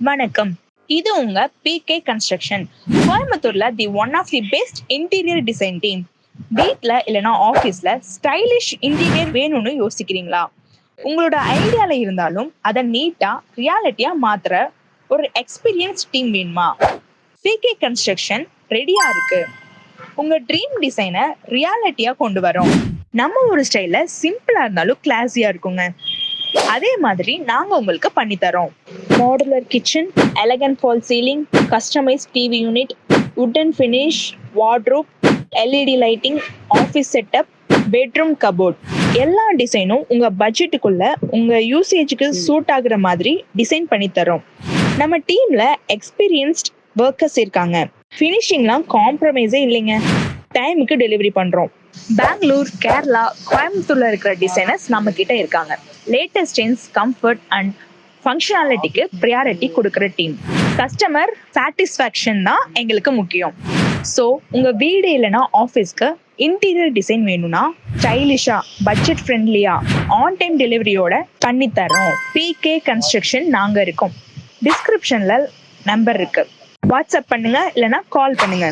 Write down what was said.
வணக்கம். இது உங்க பிகே கன்ஸ்ட்ரக்ஷன். கோயம்புத்தூர்ல one of the best interior design team. வீட்ல இல்லனா ஆபீஸ்ல ஸ்டைலிஷ் இன்டீரியர் வேணும்னு யோசிக்கிறீங்களா? உங்களோட ஐடியால இருந்தாலும் அதை நீட்டா ரியாலிட்டியா மாத்துற ஒரு எக்ஸ்பீரியன்ஸ் டீம் வேணுமா? பிகே கன்ஸ்ட்ரக்ஷன் ரெடியா இருக்கு. உங்க ட்ரீம் டிசைனை ரியாலிட்டியா கொண்டு வரோம். நம்ம ஒரு ஸ்டைல சிம்பிளா இருந்தாலும் கிளாஸியா இருக்குங்க. அதே மாதிரி நாங்க உங்களுக்கு பண்ணி தரோம். Modular kitchen, elegant fall ceiling, customise TV unit, wooden finish, wardrobe, LED lighting, office setup, bedroom cupboard, எல்லா டிசைனும் உங்க பட்ஜெட்டுக்குள்ள உங்க யூசேஜுக்கு சூட் ஆகுற மாதிரி டிசைன் பண்ணி தரோம். நம்ம டீம்ல எக்ஸ்பீரியன்ஸ்ட் ஒர்க்கர்ஸ் இருக்காங்க. ஃபினிஷிங்லாம் காம்ப்ரமைஸே இல்லைங்க. டைமுக்கு டெலிவரி பண்றோம். பெங்களூர், கேரளா, கோயம்புத்தூர்ல இருக்கிற டிசைனர்ஸ் நம்ம கிட்ட இருக்காங்க. லேட்டஸ்ட் சேஞ்ச், கம்ஃபர்ட் அண்ட் ஃபங்க்ஷனாலிட்டிக்கு ப்ரியாரிட்டி கொடுக்குற டீம். கஸ்டமர் சாட்டிஸ்ஃபேக்ஷன் தான் எங்களுக்கு முக்கியம். ஸோ உங்க வீடு இல்லைன்னா ஆஃபீஸ்க்கு இன்டீரியர் டிசைன் வேணும்னா ஸ்டைலிஷா, பட்ஜெட் ஃப்ரெண்ட்லியா, ஆன் டைம் டெலிவரியோட பண்ணித்தரோம். பிகே கன்ஸ்ட்ரக்ஷன் நாங்க இருக்கோம். டிஸ்கிரிப்ஷன்ல நம்பர் இருக்கு. வாட்ஸ்அப் பண்ணுங்க இல்லைன்னா கால் பண்ணுங்க.